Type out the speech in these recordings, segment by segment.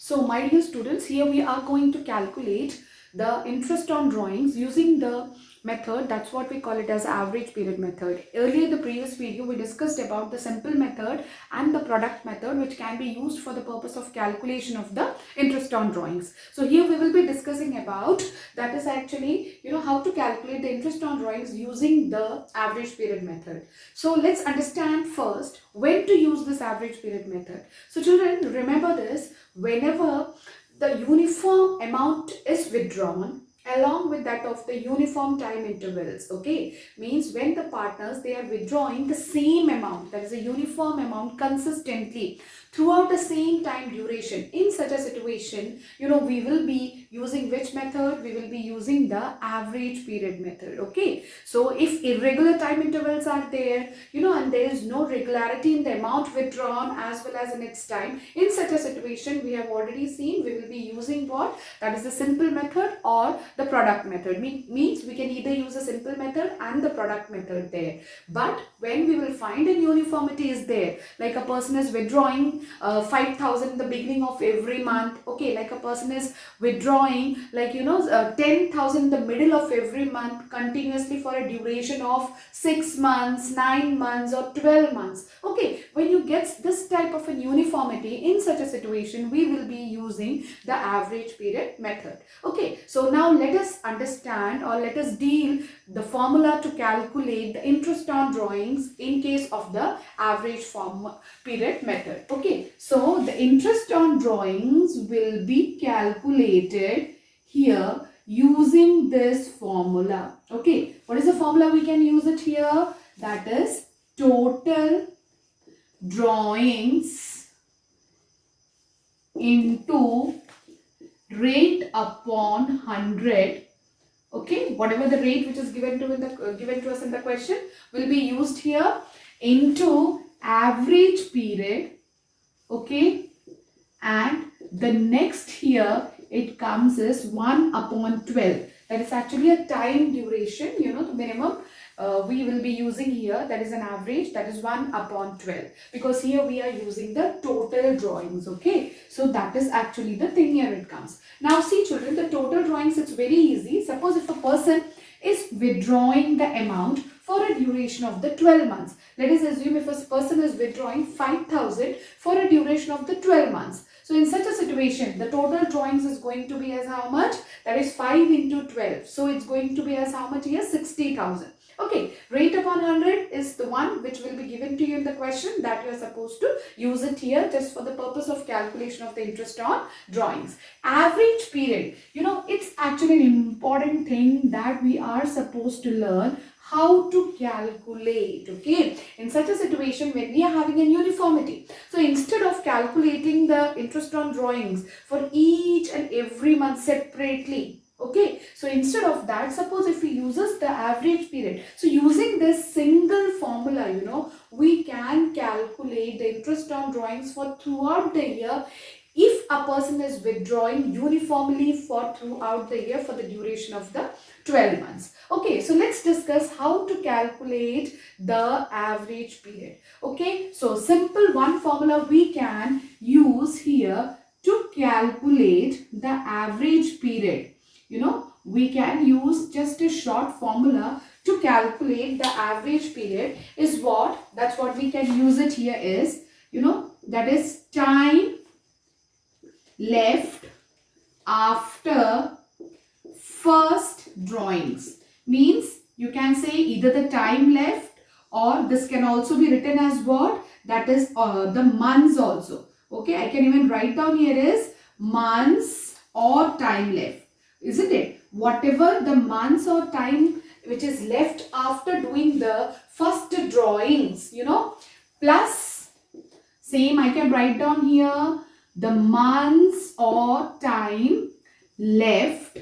So my dear students, here we are going to calculate the interest on drawings using the method. That's what we call it as average period method. Earlier in the previous video we discussed about the simple method and the product method, which can be used for the purpose of calculation of the interest on drawings. So here we will be discussing about, that is actually how to calculate the interest on drawings using the average period method. So let's understand first when to use this average period method. So children, remember this: whenever the uniform amount is withdrawn along with that of the uniform time intervals, okay, means when the partners, they are withdrawing the same amount, that is a uniform amount, consistently throughout the same time duration. In such a situation, we will be using which method? We will be using the average period method. Okay, so if irregular time intervals are there, and there is no regularity in the amount withdrawn as well as in its time, in such a situation, we have already seen, we will be using what? That is the simple method or the product method. Means we can either use a simple method and the product method there. But when we will find an uniformity is there, like a person is withdrawing 5,000 in the beginning of every month, okay, like a person is withdrawing 10,000 in the middle of every month continuously for a duration of 6 months, 9 months or 12 months. Okay, when you get this type of an uniformity, in such a situation we will be using the average period method. Okay, so now let us understand, or let us deal the formula to calculate the interest on drawings in case of the average period method. Okay, so the interest on drawings will be calculated here using this formula. Okay, what is the formula we can use it here? That is total drawings into rate upon 100. Okay, whatever the rate which is given to us in the question will be used here into average period. Okay, and the next here it comes as 1 upon 12. That is actually a time duration, the minimum we will be using here, that is an average, that is 1 upon 12, because here we are using the total drawings. Okay, so that is actually the thing. Here it comes. Now see children, the total drawings, it's very easy. Suppose if a person is withdrawing the amount for a duration of the 12 months. Let us assume if a person is withdrawing 5,000 for a duration of the 12 months. So in such a situation, the total drawings is going to be as how much? That is 5 into 12. So it's going to be as how much here? 60,000. Okay, rate upon 100 is the one which will be given to you in the question, that you are supposed to use it here just for the purpose of calculation of the interest on drawings. Average period, it's actually an important thing that we are supposed to learn how to calculate. Okay, in such a situation when we are having a uniformity, so instead of calculating the interest on drawings for each and every month separately, okay, so instead of that, suppose if we uses the average period, so using this single formula, we can calculate the interest on drawings for throughout the year if a person is withdrawing uniformly for throughout the year for the duration of the 12 months. Okay, so let's discuss how to calculate the average period. Okay, so simple one formula we can use here to calculate the average period. We can use just a short formula to calculate the average period is what? That's what we can use it here is, that is time left after first drawings. Means you can say either the time left, or this can also be written as what? That is the months also. Okay, I can even write down here is months or time left, isn't it? Whatever the months or time which is left after doing the first drawings, plus same I can write down here the months or time left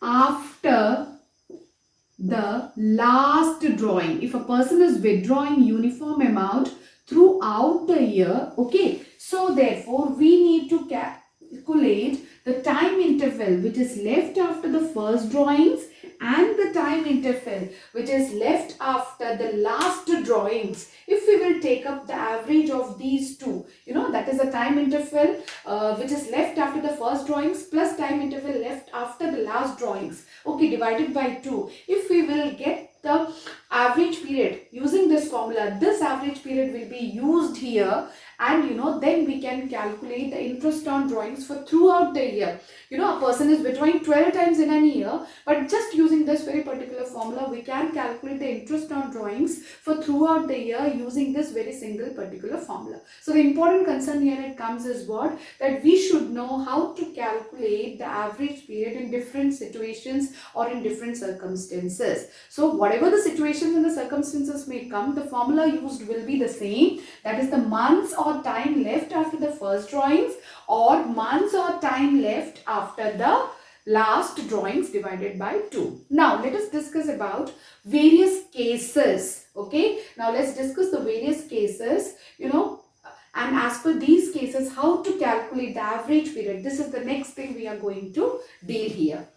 after the last drawing. If a person is withdrawing uniform amount throughout the year, okay, so therefore we need to calculate the time interval which is left after the first drawings and the time interval which is left after the last drawings, if we will take up the average of these two, that is the time interval which is left after the first drawings plus time interval left after the last drawings, okay, divided by 2. If we will get the average period using this formula, this average period will be used here, and then we can calculate the interest on drawings for throughout the year. A person is withdrawing 12 times in a year, but just using this very particular formula we can calculate the interest on drawings for throughout the year using this very single particular formula. So the important concern here it comes is what, that we should know how to calculate the average period in different situations or in different circumstances. So whatever the situations and the circumstances may come, the formula used will be the same, that is the months or time left after the first drawings or months or time left after the last drawings divided by 2. Now let us discuss about various cases. Okay, now let's discuss the various cases, and as per these cases how to calculate the average period. This is the next thing we are going to deal here.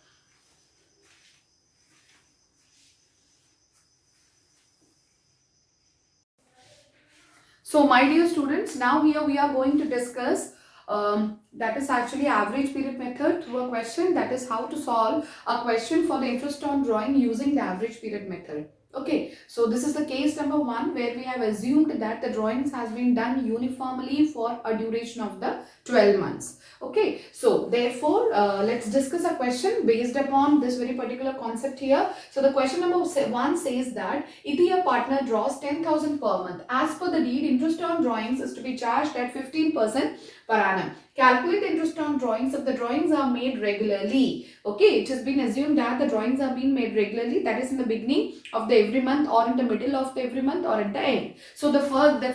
So my dear students, now here we are going to discuss that is actually average period method through a question, that is how to solve a question for the interest on drawing using the average period method. Okay, so this is the case number 1 where we have assumed that the drawings has been done uniformly for a duration of the 12 months. Okay, so therefore let's discuss a question based upon this very particular concept here. So the question number 1 says that if a partner draws 10,000 per month, as per the deed, interest on drawings is to be charged at 15% per annum. Calculate the interest on drawings if the drawings are made regularly. Okay, it has been assumed that the drawings are being made regularly, that is in the beginning of the every month or in the middle of the every month or at the end. So the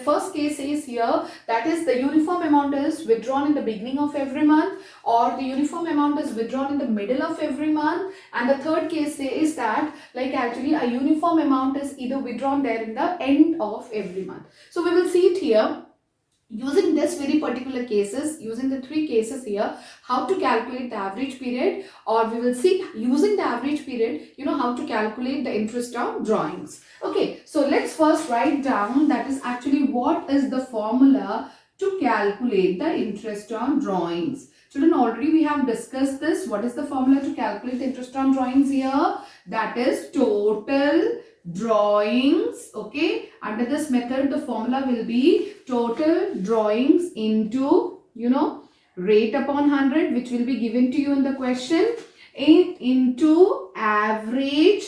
first case is here, that is the uniform amount is withdrawn in the beginning of every month or the uniform amount is withdrawn in the middle of every month, and the third case is that like actually a uniform amount is either withdrawn there in the end of every month. So we will see it here. Using this very particular cases, using the 3 cases here, how to calculate the average period, or we will see using the average period, how to calculate the interest on drawings. Okay, so let's first write down that is actually what is the formula to calculate the interest on drawings. Children, already we have discussed this. What is the formula to calculate the interest on drawings here? That is total drawings. Okay, under this method the formula will be total drawings into rate upon 100, which will be given to you in the question, into average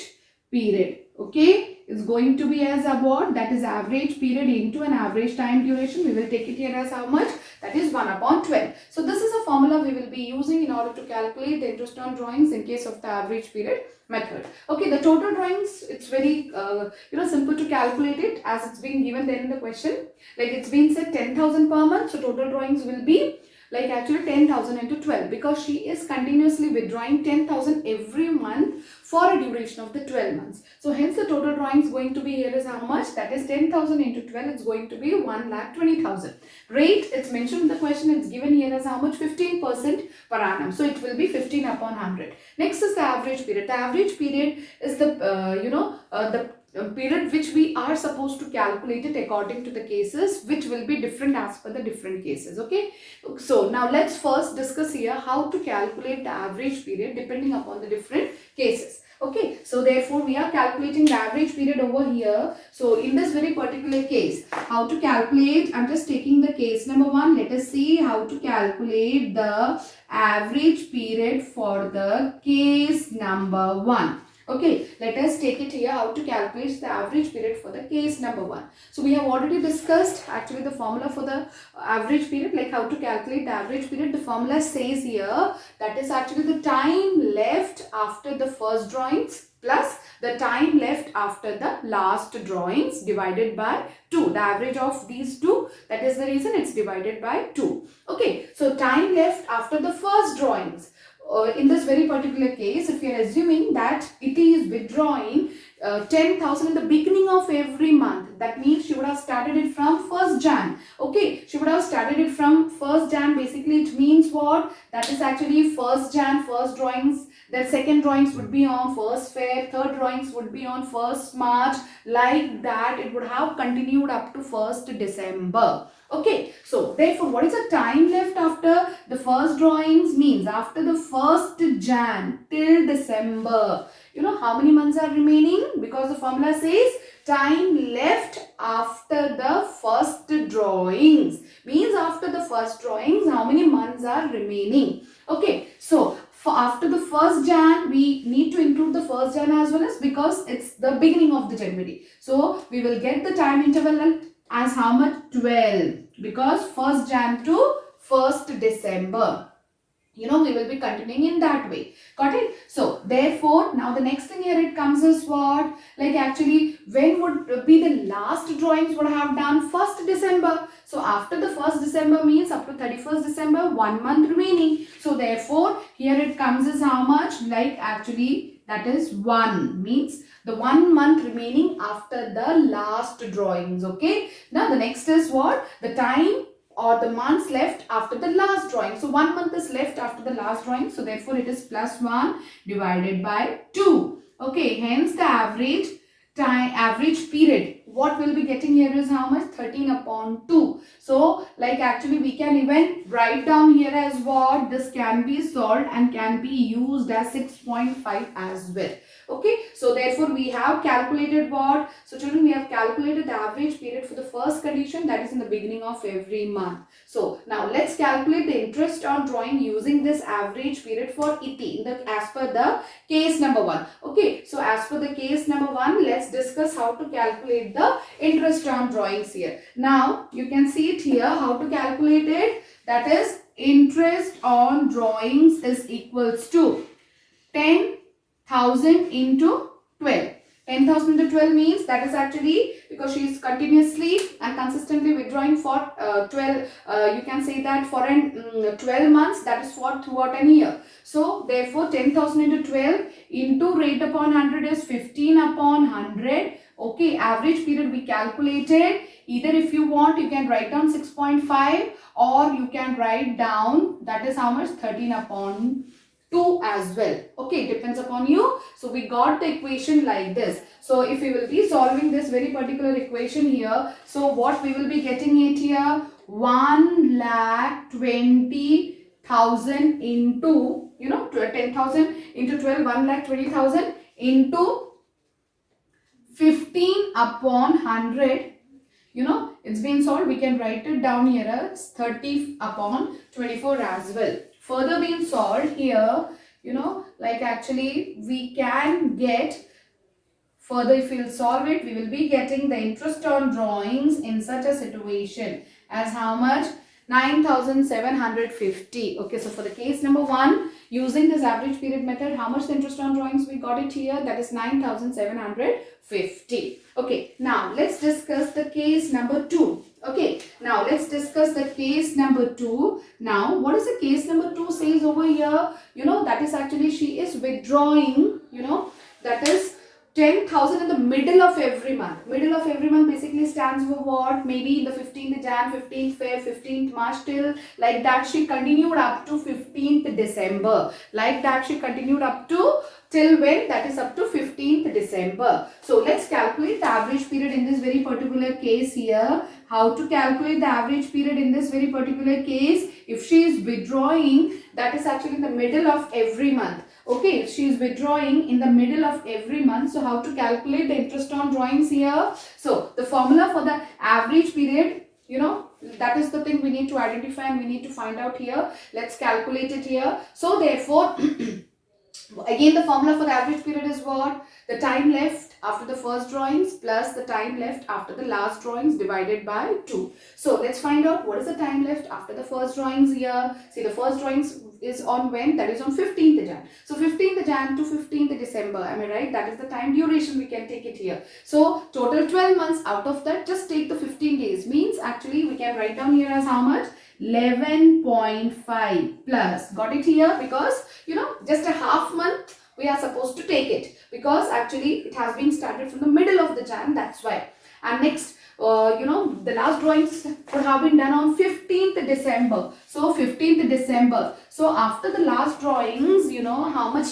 period. Okay, it's going to be as a what, that is average period into an average time duration. We will take it here as how much, that is 1 upon 12. So this is a formula we will be using in order to calculate the interest on drawings in case of the average period method. Okay, the total drawings, it's very simple to calculate it as it's been given there in the question. Like it's been said 10,000 per month, so total drawings will be like actually 10,000 into 12, because she is continuously withdrawing 10,000 every month for a duration of the 12 months. So hence the total drawings going to be here is how much, that is 10,000 into 12, it's going to be 1,20,000. Rate, it's mentioned in the question, it's given here as how much, 15% per annum. So it will be 15 upon 100. Next is the average period. The average period is the period which we are supposed to calculate it according to the cases, which will be different as per the different cases. Okay, so now let's first discuss here how to calculate the average period depending upon the different cases. Okay, so therefore we are calculating the average period over here. So in this very particular case, how to calculate, I'm just taking the case number 1. Let us see how to calculate the average period for the case number 1. Okay, let us take it here, how to calculate the average period for the case number 1. So we have already discussed actually the formula for the average period, like how to calculate the average period. The formula says here that is actually the time left after the first drawings plus the time left after the last drawings divided by 2. The average of these two, that is the reason it's divided by 2. Okay, so time left after the first drawings. In this very particular case, if you are assuming that it is withdrawing 10,000 in the beginning of every month. That means she would have started it from 1st Jan. Okay, she would have started it from 1st Jan. Basically, it means what? That is actually 1st Jan, first drawings. Then second drawings would be on 1st Feb. Third drawings would be on 1st March. Like that, it would have continued up to 1st December. Okay, so therefore, what is the time left after the first drawings? Means after the 1st Jan till December. You know how many months are remaining? Because the formula says time left after the first drawings. Means after the first drawings, how many months are remaining? Okay, so for after the 1st Jan, we need to include the 1st Jan as well as, because it's the beginning of the January. So we will get the time interval as how much? 12, because 1st Jan to 1st December. You know, we will be continuing in that way. Got it? So, therefore, now the next thing here it comes is what? Like actually, when would be the last drawings would have done? 1st December. So, after the 1st December means up to 31st December, 1 month remaining. So, therefore, here it comes is how much? Like actually, that is 1. Means the 1 month remaining after the last drawings. Okay. Now, the next is what? The time or the months left after the last drawing. So 1 month is left after the last drawing. So therefore it is plus 1 divided by 2. Okay, hence the average time, average period. What we'll be getting here is how much? 13 upon 2. So like actually we can even write down here as what? This can be solved and can be used as 6.5 as well. Okay, so therefore we have calculated what? So children, we have calculated the average period for the first condition, that is in the beginning of every month. So now let's calculate the interest on drawing using this average period for ITI as per the case number 1. Okay, so as per the case number 1, let's discuss how to calculate the interest on drawings here. Now you can see it here, how to calculate it. That is, interest on drawings is equals to 10,000 into 12. 10,000 into 12 means that is actually because she is continuously and consistently withdrawing for 12, you can say that for 12 months, that is for throughout an year. So therefore 10,000 into 12 into rate upon 100 is 15 upon 100. Okay, average period we calculated. Either if you want, you can write down 6.5 or you can write down, that is how much? 13 upon 2 as well. Okay, depends upon you. So we got the equation like this. So if we will be solving this very particular equation here, so what we will be getting it here, 1,20,000 into, you know, 10,000 into 12, 1,20,000 into 15 upon 100. You know, it's been solved. We can write it down here as 30 upon 24 as well. Further being solved here, you know, like actually we can get further, if we'll solve it, we will be getting the interest on drawings in such a situation as how much? 9,750. Okay, so for the case number 1, using this average period method, how much the interest on drawings we got it here? That is 9,750. Okay, now let's discuss the case number 2. Okay, now let's discuss the case number 2. Now, what is the case number 2 says over here? You know, that is actually she is withdrawing, you know, that is 10,000 in the middle of every month. Middle of every month basically stands for what? Maybe in the 15th Jan, 15th Feb, 15th March, till like that she continued up to 15th December. Like that she continued up to till when? That is up to 15th December. So let's calculate the average period in this very particular case here. How to calculate the average period in this very particular case? If she is withdrawing, that is actually in the middle of every month. Okay, if she is withdrawing in the middle of every month, so how to calculate the interest on drawings here? So the formula for the average period, you know, that is the thing we need to identify and we need to find out here. Let's calculate it here. So therefore, again the formula for the average period is what? The time left after the first drawings plus the time left after the last drawings divided by 2. So let's find out what is the time left after the first drawings here. See, the first drawings is on when? That is on 15th Jan. So 15th Jan to 15th December. Am I right? That is the time duration we can take it here. So total 12 months. Out of that, just take the 15 days. Means actually we can write down here as how much? 11.5 plus. Got it here? Because, you know, just a half month we we are supposed to take it, because actually it has been started from the middle of the Jan, that's why. And next, the last drawings would have been done on 15th December. So 15th December. So after the last drawings, how much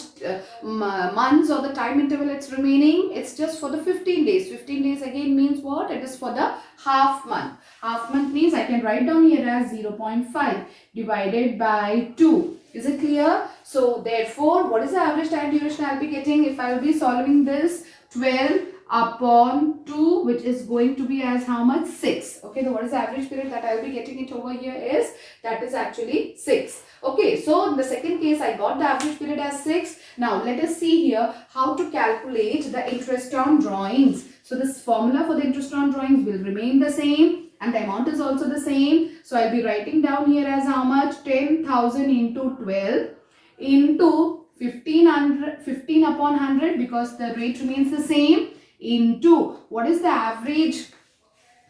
months or the time interval it's remaining? It's just for the 15 days. 15 days again means what? It is for the half month. Half month means I can write down here as 0.5 divided by 2. Is it clear? So therefore, what is the average time duration I'll be getting if I will be solving this? 12 upon 2, which is going to be as how much? 6. Okay, so what is the average period that I'll be getting it over here is, that is actually 6. Okay, so in the second case I got the average period as 6. Now let us see here how to calculate the interest on drawings. So this formula for the interest on drawings will remain the same, and the amount is also the same. So I'll be writing down here as how much? 10,000 into 12 into 15 upon 100, because the rate remains the same, into what is the average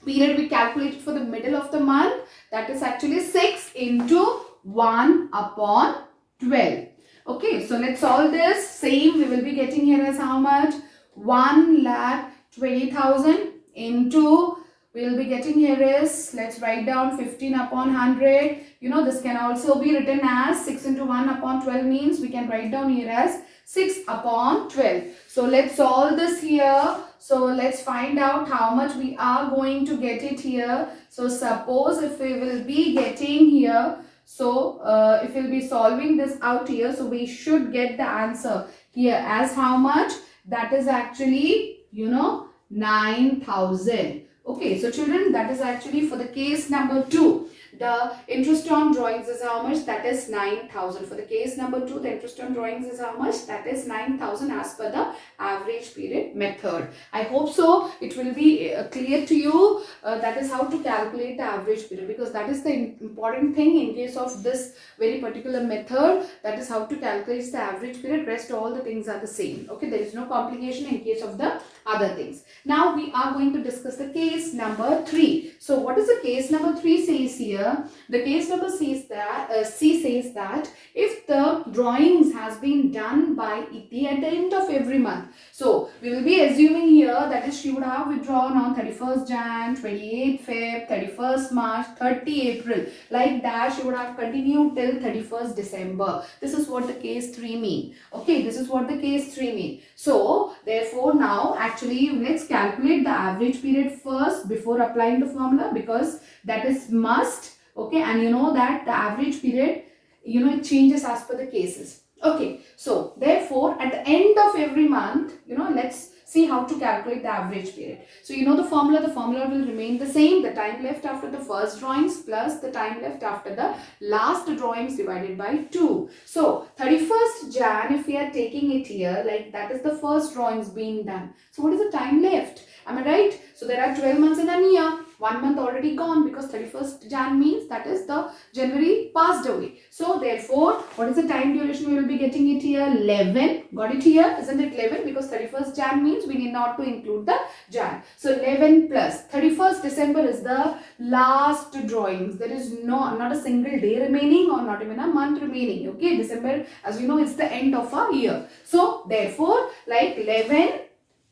period we calculated for the middle of the month? That is actually 6 into 1 upon 12. Okay, so let's solve this. Same, we will be getting here as how much? 1,20,000 into, we will be getting here is, let's write down 15 upon 100. This can also be written as 6 into 1 upon 12 means we can write down here as 6 upon 12. So let's solve this here. So let's find out how much we are going to get it here. So suppose if we will be getting here, so if we'll be solving this out here, so we should get the answer here as how much? That is actually, 9,000. Okay, so children, that is actually for the case number 2. The interest on drawings is how much? That is 9,000. For the case number 2, the interest on drawings is how much? That is 9,000 as per the average period method. I hope so. It will be clear to you. That is how to calculate the average period, because that is the important thing in case of this very particular method. That is how to calculate the average period. Rest all the things are the same. Okay, there is no complication in case of the other things. Now we are going to discuss the case number 3. So what is the case number 3 says here? The case number C says that if the drawings has been done by at the end of every month. So we will be assuming here that is she would have withdrawn on 31st Jan, 28th Feb, 31st March, 30 April. Like that she would have continued till 31st December. This is what the case 3 mean. Okay, this is what the case 3 mean. So therefore now actually let's calculate the average period first before applying the formula, because that is must. Okay, and you know that the average period, it changes as per the cases. Okay, so therefore at the end of every month, let's see how to calculate the average period. So the formula will remain the same. The time left after the first drawings plus the time left after the last drawings divided by 2. So 31st Jan, if we are taking it here, like that is the first drawings being done. So what is the time left? Am I right? So there are 12 months in a year. 1 month already gone, because 31st Jan means that is the January passed away. So therefore, what is the time duration we will be getting it here? 11. Got it here? Isn't it 11? Because 31st Jan means we need not to include the Jan. So 11 plus 31st December is the last drawings. There is not a single day remaining or not even a month remaining. Okay, December, as we know, it's the end of a year. So therefore, like 11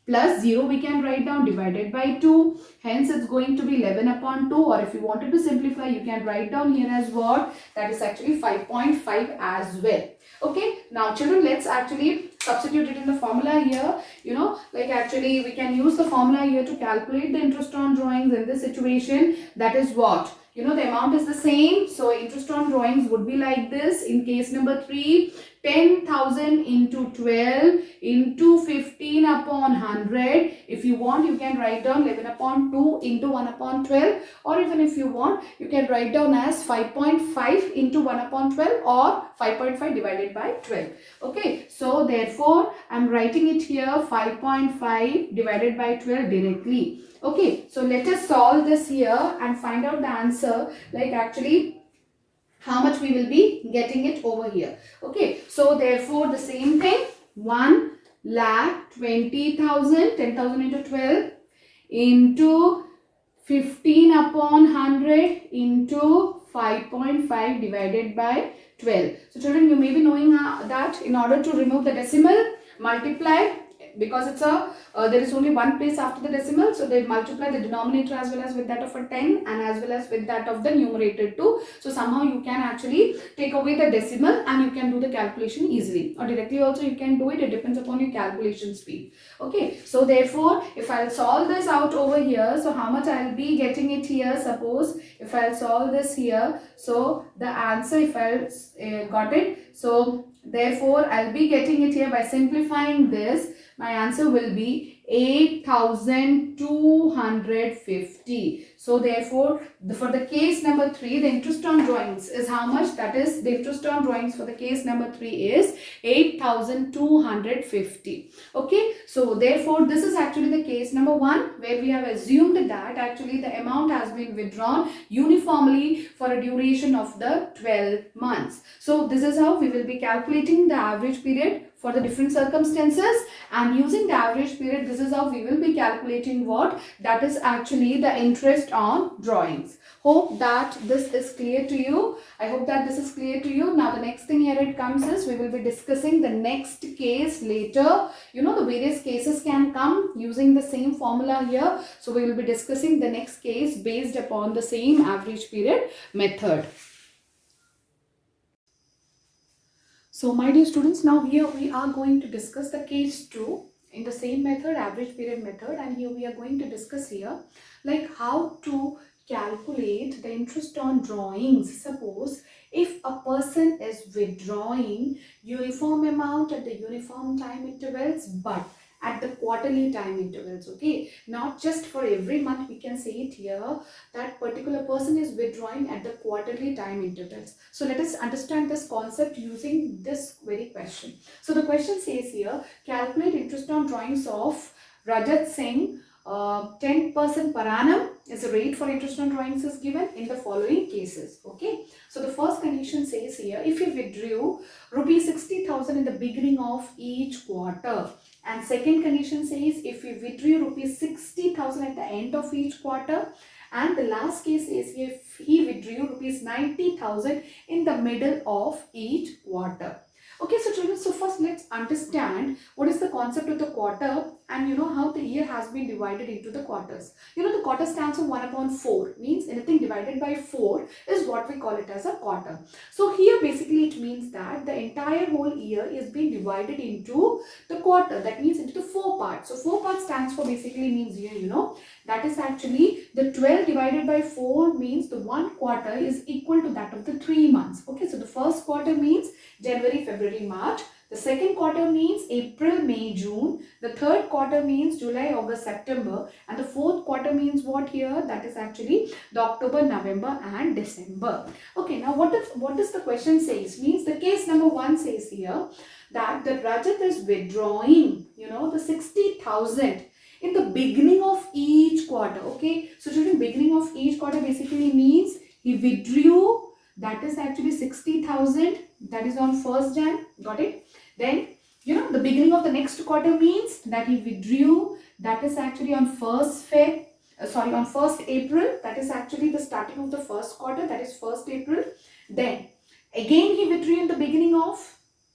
plus 0 we can write down divided by 2. Hence it's going to be 11 upon 2, or if you wanted to simplify you can write down here as what? That is actually 5.5 as well. Okay, now children, let's actually substitute it in the formula here. Like actually we can use the formula here to calculate the interest on drawings in this situation. That is what? The amount is the same. So interest on drawings would be like this in case number 3. 10,000 into 12 into 15 upon 100. If you want, you can write down 11 upon 2 into 1 upon 12, or even if you want, you can write down as 5.5 into 1 upon 12 or 5.5 divided by 12. Okay, so therefore I'm writing it here 5.5 divided by 12 directly. Okay, so let us solve this here and find out the answer, like actually how much we will be getting it over here. Okay, so therefore the same thing, 1,20,000, 10,000 into 12 into 15 upon 100 into 5.5 divided by 12. So children, you may be knowing that in order to remove the decimal, multiply, because it's a there is only one place after the decimal, so they multiply the denominator as well as with that of a 10 and as well as with that of the numerator too. So somehow you can actually take away the decimal and you can do the calculation easily, or directly also you can do it. It depends upon your calculation speed. Okay, so therefore if I'll solve this out over here, so how much I'll be getting it here? Suppose if I'll solve this here, so the answer, if I'll got it, so therefore I'll be getting it here by simplifying this. My answer will be 8,250. So therefore, for the case number 3, the interest on drawings is how much? That is, the interest on drawings for the case number 3 is 8,250. Okay, so therefore this is actually the case number 1, where we have assumed that actually the amount has been withdrawn uniformly for a duration of the 12 months. So this is how we will be calculating the average period for the different circumstances, and using the average period, this is how we will be calculating what? That is actually the interest on drawings. Hope that this is clear to you. I hope that this is clear to you. Now the next thing here it comes is we will be discussing the next case later. You know, the various cases can come using the same formula here. So we will be discussing the next case based upon the same average period method. So my dear students, now here we are going to discuss the case 2 in the same method, average period method, and here we are going to discuss here like how to calculate the interest on drawings. Suppose if a person is withdrawing uniform amount at the uniform time intervals, but at the quarterly time intervals, okay, not just for every month. We can say it here that particular person is withdrawing at the quarterly time intervals. So let us understand this concept using this very question. So the question says here, calculate interest on drawings of Rajat Singh. 10% per annum is the rate for interest on drawings is given in the following cases. Okay, so the first condition says here, if you withdrew rupees 60,000 in the beginning of each quarter, and second condition says if you withdrew rupees 60,000 at the end of each quarter, and the last case is if he withdrew rupees 90,000 in the middle of each quarter. Okay, so children, so first let's understand what is the concept of the quarter, and you know how the year has been divided into the quarters. You know, the quarter stands for 1/4, means anything divided by 4 is what we call it as a quarter. So here basically it means that the entire whole year is being divided into the quarter, that means into the 4 parts. So 4 parts stands for basically means here, you know, that is actually the 12 divided by 4 means the 1 quarter is equal to that of the 3 months. Okay, so the first quarter means January, February, March. The second quarter means April, May, June. The third quarter means July, August, September. And the fourth quarter means what here? That is actually the October, November and December. Okay, now what does the question says? Means the case number 1 says here that the Rajat is withdrawing, you know, the 60,000 in the beginning of each quarter. Okay, so children, beginning of each quarter basically means he withdrew, that is actually 60,000, that is on 1st Jan. Got it? Then, you know, the beginning of the next quarter means that he withdrew, that is actually on 1st April, that is actually the starting of the first quarter, that is 1st April. Then again he withdrew in the beginning of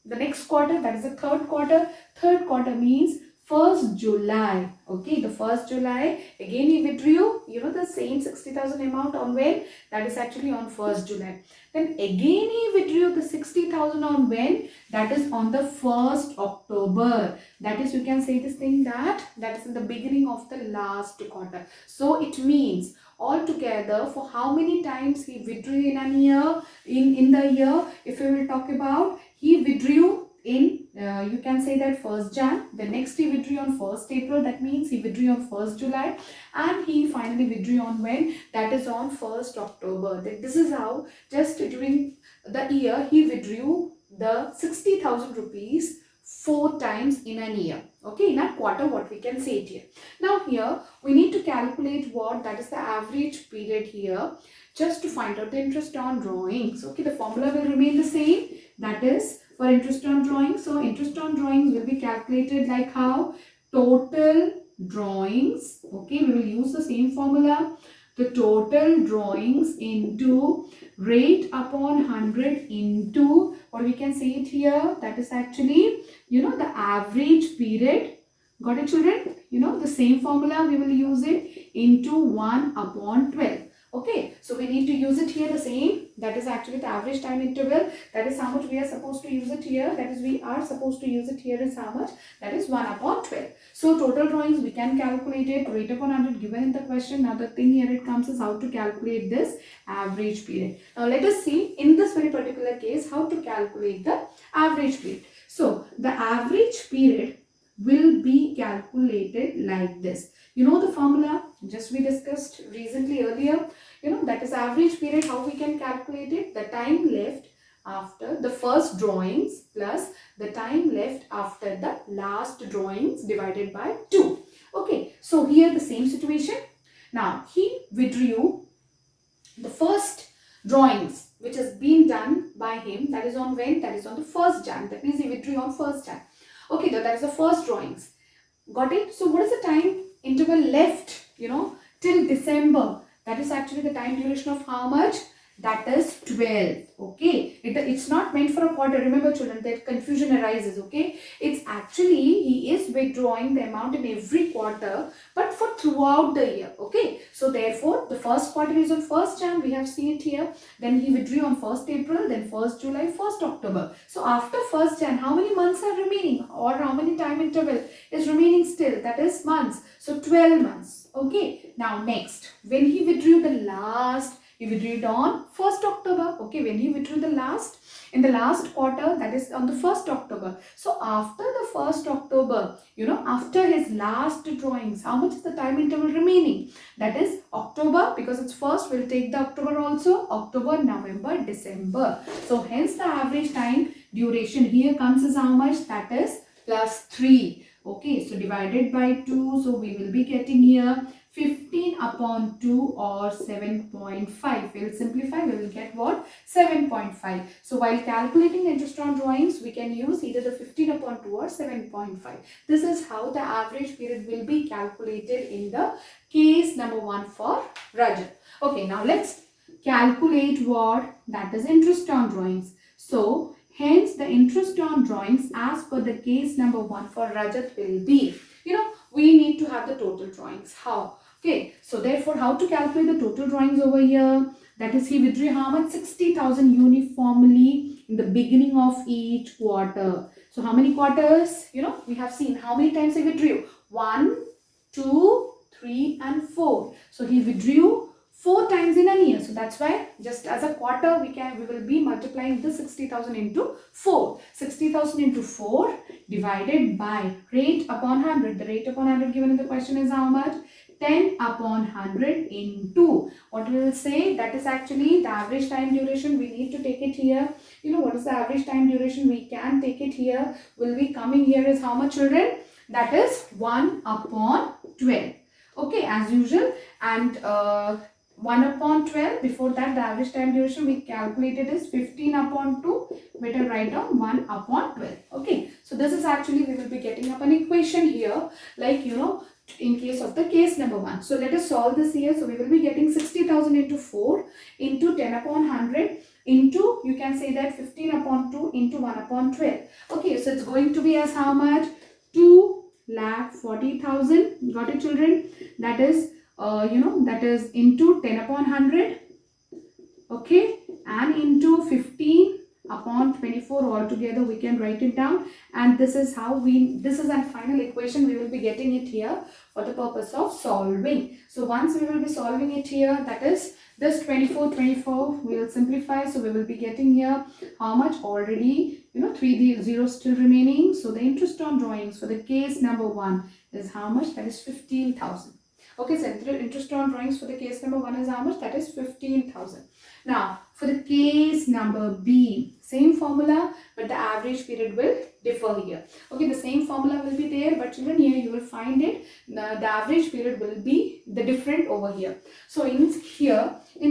the next quarter, that is the third quarter. Third quarter means 1st July. Okay, the 1st July, again he withdrew, you know, the same 60,000 amount on when? That is actually on 1st July. Then again he withdrew the 60,000 on when? That is on the 1st October. That is, you can say this thing that is in the beginning of the last quarter. So it means altogether for how many times he withdrew in a year, in the year, if we will talk about, he withdrew in you can say that 1st Jan, the next he withdrew on 1st April, that means he withdrew on 1st July, and he finally withdrew on when? That is on 1st October. This is how just during the year he withdrew the 60,000 rupees 4 times in a year. Okay, in a quarter, what we can say it here. Now here we need to calculate what? That is the average period here, just to find out the interest on drawings. Okay, the formula will remain the same, that is for interest on drawings. So interest on drawings will be calculated like how? Total drawings. Okay, we will use the same formula. the total drawings into rate upon 100 into, or we can say it here, that is actually, the average period. Got it, children? The same formula, we will use it into 1 upon 12. Okay, so we need to use it here the same. That is actually the average time interval. That is how much we are supposed to use it here. That is, we are supposed to use it here is how much? That is 1 upon 12. So total drawings, we can calculate it. Rate upon 100 given in the question. Now the thing here it comes is how to calculate this average period. Now let us see in this very particular case how to calculate the average period. So the average period will be calculated like this. The formula just we discussed recently earlier. That is average period. How we can calculate it? The time left after the first drawings plus the time left after the last drawings divided by 2. Okay, so here the same situation. Now he withdrew the first drawings which has been done by him. That is on when? That is on the 1st Jan. That means he withdrew on 1st Jan. Okay, that is the first drawings. Got it? So what is the time interval left, till December? That is actually the time duration of how much? That is 12. Okay, it's not meant for a quarter. Remember children, that confusion arises. Okay, it's actually he is withdrawing the amount in every quarter, but for throughout the year. Okay, so therefore the first quarter is on 1st Jan. We have seen it here. Then he withdrew on 1st April, then 1st July, 1st October. So after 1st Jan, how many months are remaining, or how many time interval is remaining still? That is months. So 12 months. Okay, now next, when he withdrew the last, he withdrew on 1st October. Okay, when he withdrew in the last quarter, that is on the 1st October. So after the 1st October, after his last drawings, how much is the time interval remaining? That is October, because it's first, we'll take the October also. October, November, December. So hence the average time duration here comes as how much? That is plus 3. Okay, so divided by 2, so we will be getting here 15 upon 2 or 7.5. We will simplify, we will get what? 7.5. So while calculating the interest on drawings, we can use either the 15 upon 2 or 7.5. This is how the average period will be calculated in the case number 1 for Rajat. Okay, now let's calculate what? That is interest on drawings. So hence the interest on drawings as per the case number 1 for Rajat will be, we need to have the total drawings. How? Okay, so therefore how to calculate the total drawings over here? That is, he withdrew how much? 60,000 uniformly in the beginning of each quarter. So how many quarters? We have seen how many times he withdrew. 1, 2, 3 and 4. So he withdrew 4 times in a year. So that's why just as a quarter we will be multiplying the 60,000 into 4. 60,000 into 4 divided by rate upon 100. The rate upon 100 given in the question is how much? 10 upon 100 into, what we will say, that is actually the average time duration. We need to take it here. What is the average time duration? We can take it here. Will be coming here is how much, children? That is 1 upon 12. Okay, as usual. And 1 upon 12, before that the average time duration we calculated is 15 upon 2. Better write down 1 upon 12. Okay, so this is actually, we will be getting up an equation here, like in case of the case number 1. So let us solve this here. So we will be getting 60,000 into 4 into 10 upon 100 into, you can say that 15 upon 2 into 1 upon 12. Okay, so it's going to be as how much? 2,40,000. Got it, children? That is that is into 10 upon 100, okay, and into 15 upon 24 altogether. We can write it down, and this is how this is a final equation. We will be getting it here for the purpose of solving. So once we will be solving it here, that is this 24 we will simplify. So we will be getting here how much? Already 3 zeros still remaining. So the interest on drawings for the case number 1 is how much? That is 15,000. Okay, so interest on drawings for the case number 1 is how much? That is 15,000. Now, for the case number B, same formula, but the average period will differ here. Okay, the same formula will be there, but children, here you will find it. The average period will be the different over here. So, in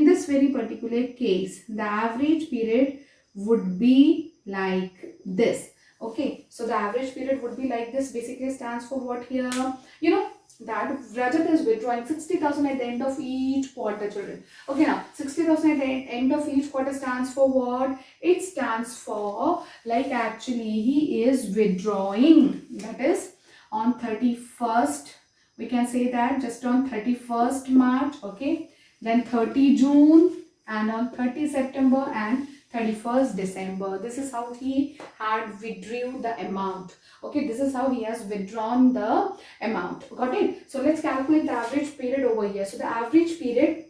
this very particular case, the average period would be like this. Okay, so the average period would be like this. Basically stands for what here? that Rajat is withdrawing 60,000 at the end of each quarter, children. Okay, now 60,000 at the end of each quarter stands for what? It stands for, like, actually he is withdrawing, that is on 31st, we can say that just on 31st March, okay, then 30 June, and on 30 September and 31st December. This is how he had withdrew the amount. Okay, this is how he has withdrawn the amount. Got it? So let's calculate the average period over here. So the average period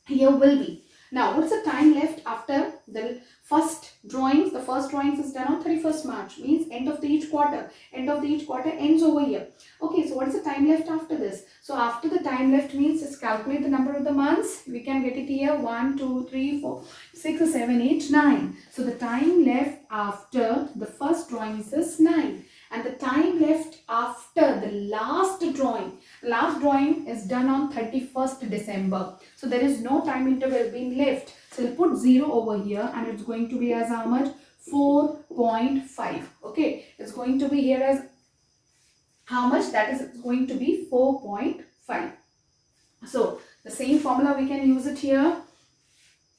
here will be, now what's the time left after the first drawings? The first drawings is done on 31st March, means end of the each quarter. End of the each quarter ends over here. Okay, so what's the time left after this? So after the time left means, just calculate the number of the months. We can get it here, 1, 2, 3, 4, 6, 7, 8, 9. So the time left after the first drawings is 9. And the time left after the last drawing is done on 31st December. So there is no time interval being left. So we'll put 0 over here, and it's going to be as how much? 4.5. Okay, it's going to be here as how much? That is, it's going to be 4.5. So the same formula we can use it here.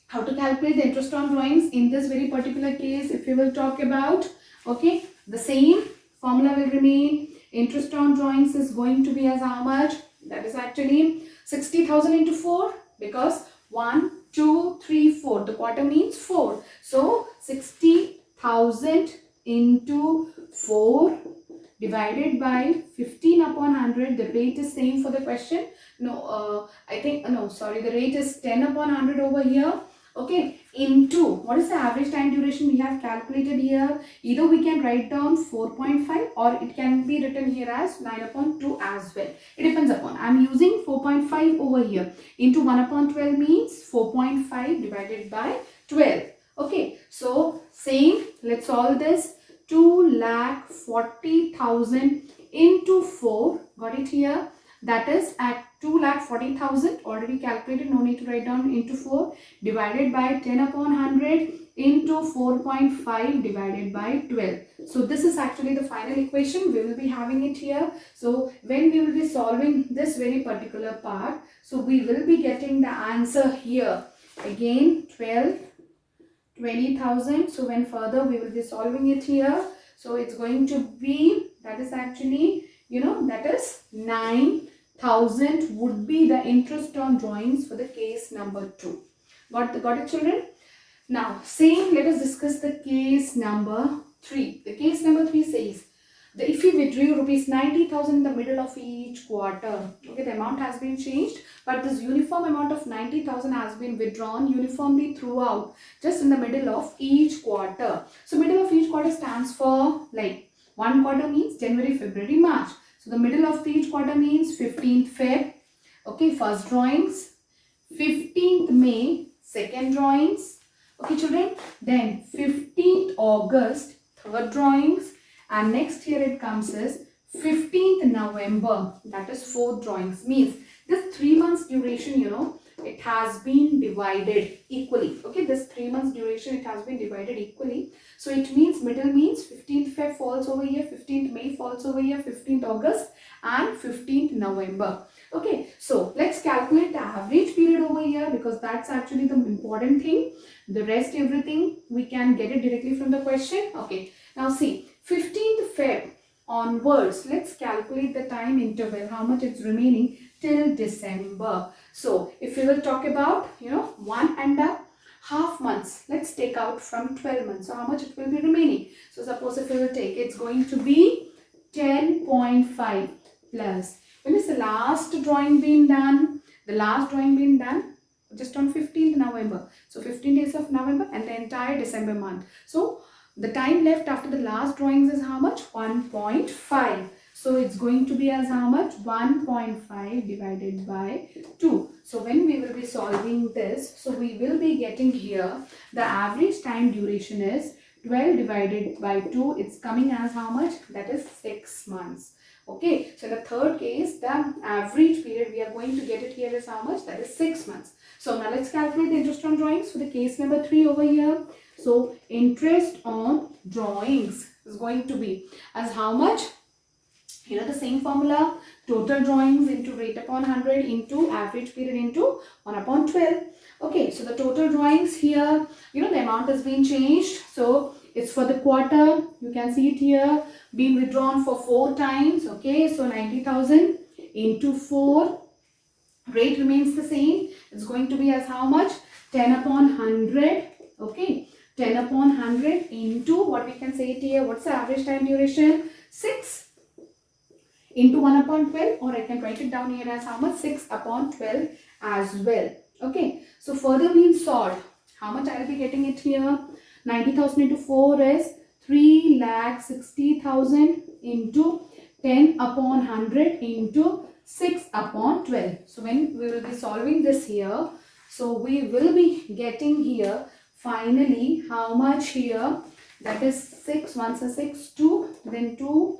How to calculate the interest on drawings in this very particular case, if we will talk about, okay, the same formula will remain. Interest on drawings is going to be as how much? That is actually 60,000 into 4, because 1, 2, 3, 4. The quarter means 4. So 60,000 into 4 divided by 15 upon 100. The rate is same for the question. No, the rate is 10 upon 100 over here. Okay, into, what is the average time duration we have calculated here? Either we can write down 4.5, or it can be written here as 9 upon 2 as well. It depends upon. I am using 4.5 over here. Into 1 upon 12 means 4.5 divided by 12. Okay, so same, let's solve this. 2,40,000 into 4, got it here? That is at 2,40,000, already calculated, no need to write down, into 4, divided by 10 upon 100 into 4.5 divided by 12. So this is actually the final equation. We will be having it here. So when we will be solving this very particular part, so we will be getting the answer here. Again, 20,000. So when further we will be solving it here. So it's going to be, that is actually, that is 9,000 would be the interest on drawings for the case number 2. Got it, children? Now, same, let us discuss the case number 3. The case number 3 says, if we withdrew rupees 90,000 in the middle of each quarter, okay, the amount has been changed, but this uniform amount of 90,000 has been withdrawn uniformly throughout, just in the middle of each quarter. So middle of each quarter stands for, like, one quarter means January, February, March. So the middle of each quarter means 15th Feb, okay, first drawings, 15th May, second drawings, okay, children, then 15th August, third drawings, and next here it comes as 15th November, that is fourth drawings. Means this 3 months duration, it has been divided equally. Okay, this 3 months duration, it has been divided equally. So it means middle means 15th Feb falls over here, 15th May falls over here, 15th August and 15th November. Okay, so let's calculate the average period over here, because that's actually the important thing. The rest, everything, we can get it directly from the question. Okay, now see, 15th Feb onwards, let's calculate the time interval, how much it's remaining till December. So if we will talk about, 1.5 months, let's take out from 12 months. So how much it will be remaining? So suppose if we will take, it's going to be 10.5 plus. When is the last drawing being done? The last drawing being done just on 15th November. So 15 days of November and the entire December month. So the time left after the last drawings is how much? 1.5. So it's going to be as how much? 1.5 divided by 2. So when we will be solving this, so we will be getting here the average time duration is 12 divided by 2. It's coming as how much? That is 6 months. Okay, so in the third case, the average period we are going to get it here is how much? That is 6 months. So now let's calculate the interest on drawings for the case number 3 over here. So interest on drawings is going to be as how much? Here the same formula, total drawings into rate upon 100 into average period into 1 upon 12. Okay, so the total drawings here, the amount has been changed. So it's for the quarter. You can see it here, being withdrawn for 4 times. Okay, so 90,000 into 4. Rate remains the same. It's going to be as how much? 10 upon 100. Okay, 10 upon 100 into what we can say it here. What's the average time duration? 6 into 1 upon 12, or I can write it down here as how much? 6 upon 12 as well. Okay, so further being solved, how much I will be getting it here? 90,000 into 4 is 3,60,000 into 10 upon 100 into 6 upon 12. So when we will be solving this here, so we will be getting here finally how much here? That is 6, once a 6, 2, then 2.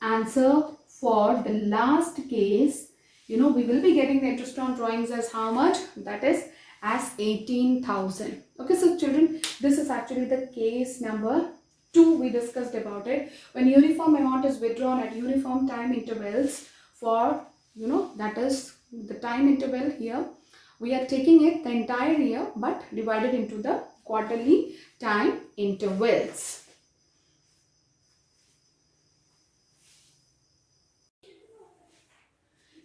Answer for the last case, we will be getting the interest on drawings as how much? That is as 18,000. Okay, so children, this is actually the case number 2 we discussed about it. When uniform amount is withdrawn at uniform time intervals for, that is the time interval here. We are taking it the entire year but divided into the quarterly time intervals.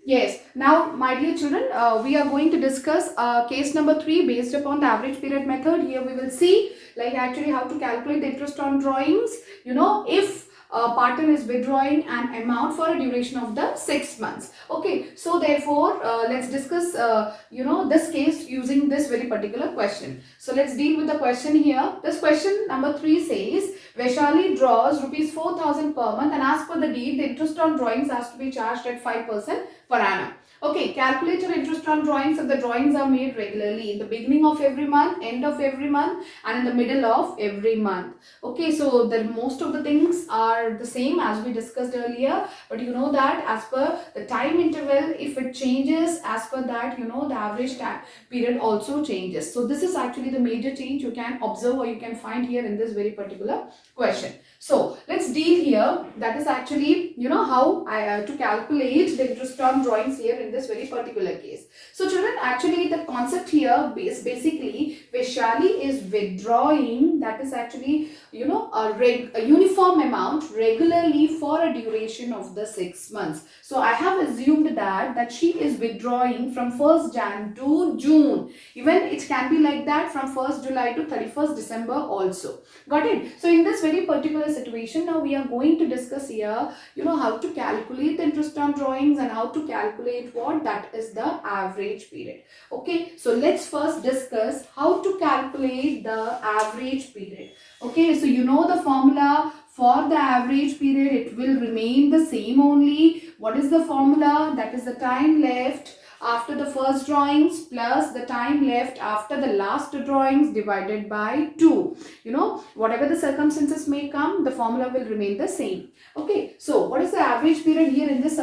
Yes. Now, my dear children, we are going to discuss case number 3 based upon the average period method. Here we will see like actually how to calculate the interest on drawings. If a partner is withdrawing an amount for a duration of the 6 months. Okay. So therefore, let's discuss, this case using this very particular question. So let's deal with the question here. This question number 3 says, Vaishali draws rupees 4,000 per month, and as per the deed, the interest on drawings has to be charged at 5% per annum. Okay, calculate your interest on drawings if the drawings are made regularly in the beginning of every month, end of every month, and in the middle of every month. Okay, so the most of the things are the same as we discussed earlier, but you know that as per the time interval, if it changes as per that, the average time period also changes. So this is actually the major change you can observe or you can find here in this very particular question. So let's deal here. That is actually, how to calculate the interest on drawings here in this very particular case. So children, actually the concept here is basically Vaishali is withdrawing, that is actually, a uniform amount regularly for a duration of the 6 months. So I have assumed that she is withdrawing from 1st Jan to June. Even it can be like that from 1st July to 31st December also. Got it? So in this very particular situation, now we are going to discuss here, how to calculate the interest on drawings and how to calculate what? That is the average period. Okay, so let's first discuss how to calculate the average period. Okay, so the formula for the average period, it will remain the same only. What is the formula? That is the time left after the first drawings plus the time left after the last drawings divided by 2. Whatever the circumstances may come, the formula will remain the same. Okay, so what is the average period here in this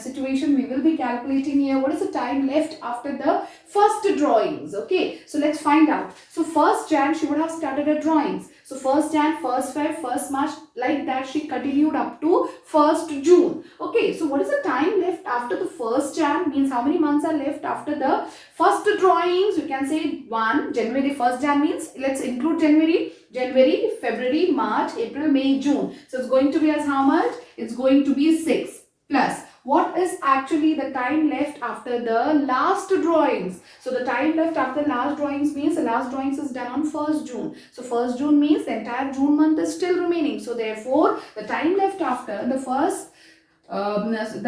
situation? We will be calculating here what is the time left after the first drawings. Okay, so let's find out. So 1st Jan she would have started her drawings. So 1st Jan, 1st Feb, 1st March, like that she continued up to 1st June. Okay, so what is the time left after the 1st Jan? Means how many months are left after the first drawings? You can say 1 January. 1st Jan means let's include January, February, March, April, May, June. So it's going to be as how much? It's going to be 6 plus. What is actually the time left after the last drawings? So the time left after last drawings means the last drawings is done on 1st June. So 1st June means the entire June month is still remaining. So therefore, the time left after the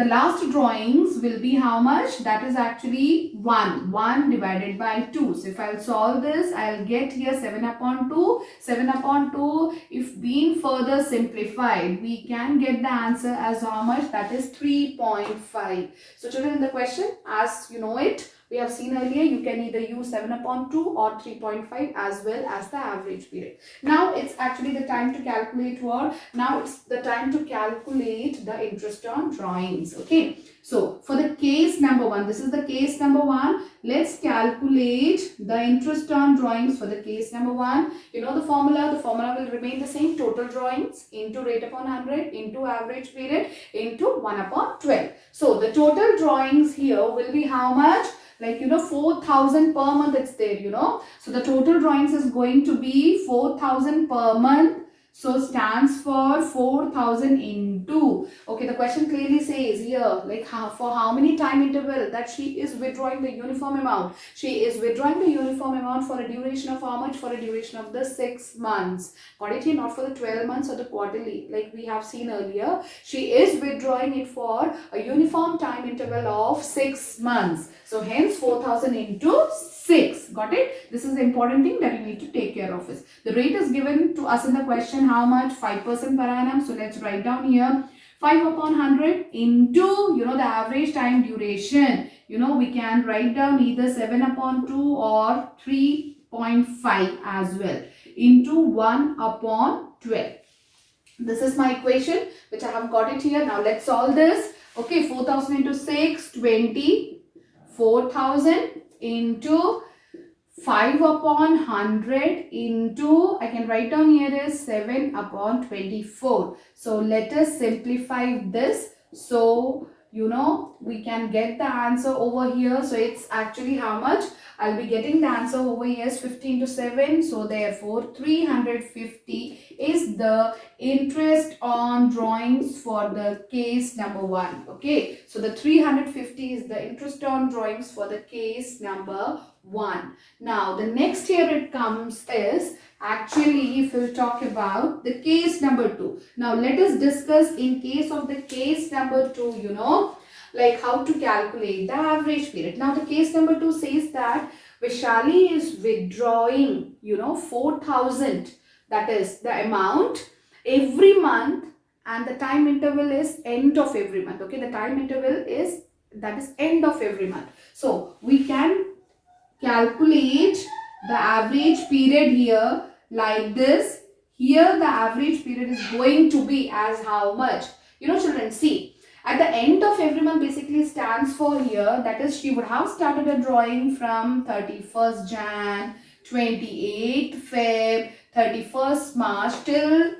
last drawings will be how much? That is actually 1 divided by 2. So if I'll solve this, I'll get here 7 upon 2. 7 upon 2, if being further simplified, we can get the answer as how much? That is 3.5. So children, in the question, as you know it, We have seen earlier you can either use 7 upon 2 or 3.5 as well as the average period. Now it's actually the time to calculate what? Now it's the time to calculate the interest on drawings. Okay. So for the case number 1, this is the case number 1. Let's calculate the interest on drawings for the case number 1. You know the formula. The formula will remain the same. Total drawings into rate upon 100 into average period into 1 upon 12. So the total drawings here will be how much? Like, 4,000 per month it's there, So the total drawings is going to be 4,000 per month. So stands for 4,000 into. Okay, the question clearly says here, like for how many time interval that she is withdrawing the uniform amount. She is withdrawing the uniform amount for a duration of how much? For a duration of the 6 months. Got it here? Not for the 12 months or the quarterly like we have seen earlier. She is withdrawing it for a uniform time interval of 6 months. So hence 4,000 into 6. Got it? This is the important thing that you need to take care of. Is the rate is given to us in the question how much? 5% per annum. So let's write down here 5 upon 100 into the average time duration. We can write down either 7 upon 2 or 3.5 as well into 1 upon 12. This is my equation which I have got it here. Now let's solve this. Okay, 4,000 into 6, 20. 4,000 into 5 upon 100 into, I can write down here is 7 upon 24. So let us simplify this. So, we can get the answer over here. So it's actually how much? I'll be getting the answer over here is 15 to 7. So therefore 350 is the interest on drawings for the case number 1. Okay. So the 350 is the interest on drawings for the case number 1. Now the next here it comes is actually if we'll talk about the case number 2. Now let us discuss in case of the case number 2, like how to calculate the average period. Now the case number 2 says that Vishali is withdrawing 4,000, that is the amount every month, and the time interval is end of every month. Okay, the time interval is end of every month. So we can calculate the average period here like this. Here the average period is going to be as how much? Children, see. At the end of every month basically stands for here, that is she would have started a drawing from 31st Jan, 28th Feb, 31st March till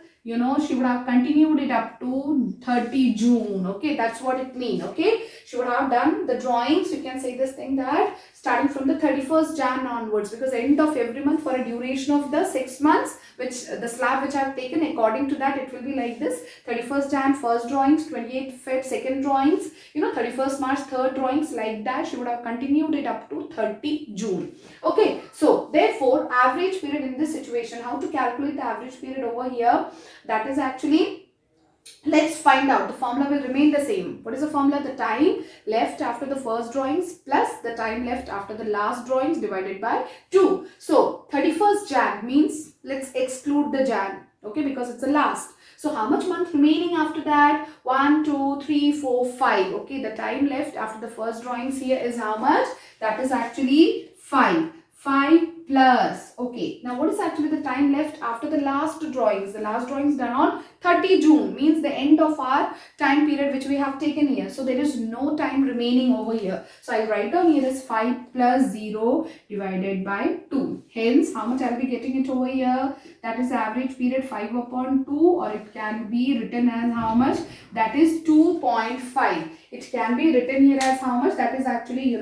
she would have continued it up to 30 June. Okay, that's what it means. Okay, she would have done the drawings. You can say this thing that starting from the 31st Jan onwards, because end of every month for a duration of the 6 months, which the slab which I have taken, according to that it will be like this: 31st Jan first drawings, 28th Feb second drawings, 31st March third drawings, like that she would have continued it up to 30 June. Okay, so therefore average period in this situation, how to calculate the average period over here? That is actually, let's find out. The formula will remain the same. What is the formula? The time left after the first drawings plus the time left after the last drawings divided by 2. So 31st Jan means let's exclude the Jan, okay, because it's the last. So how much month remaining after that? 1, 2, 3, 4, 5. Okay, the time left after the first drawings here is how much? That is actually 5. 5 plus, okay, now what is actually the time left after the last drawings? The last drawings done on 30 June means the end of our time period which we have taken here. So there is no time remaining over here. So I'll write down here as 5 plus 0 divided by 2. Hence, how much I'll be getting it over here? That is average period 5 upon 2, or it can be written as how much? That is 2.5. It can be written here as how much? That is actually,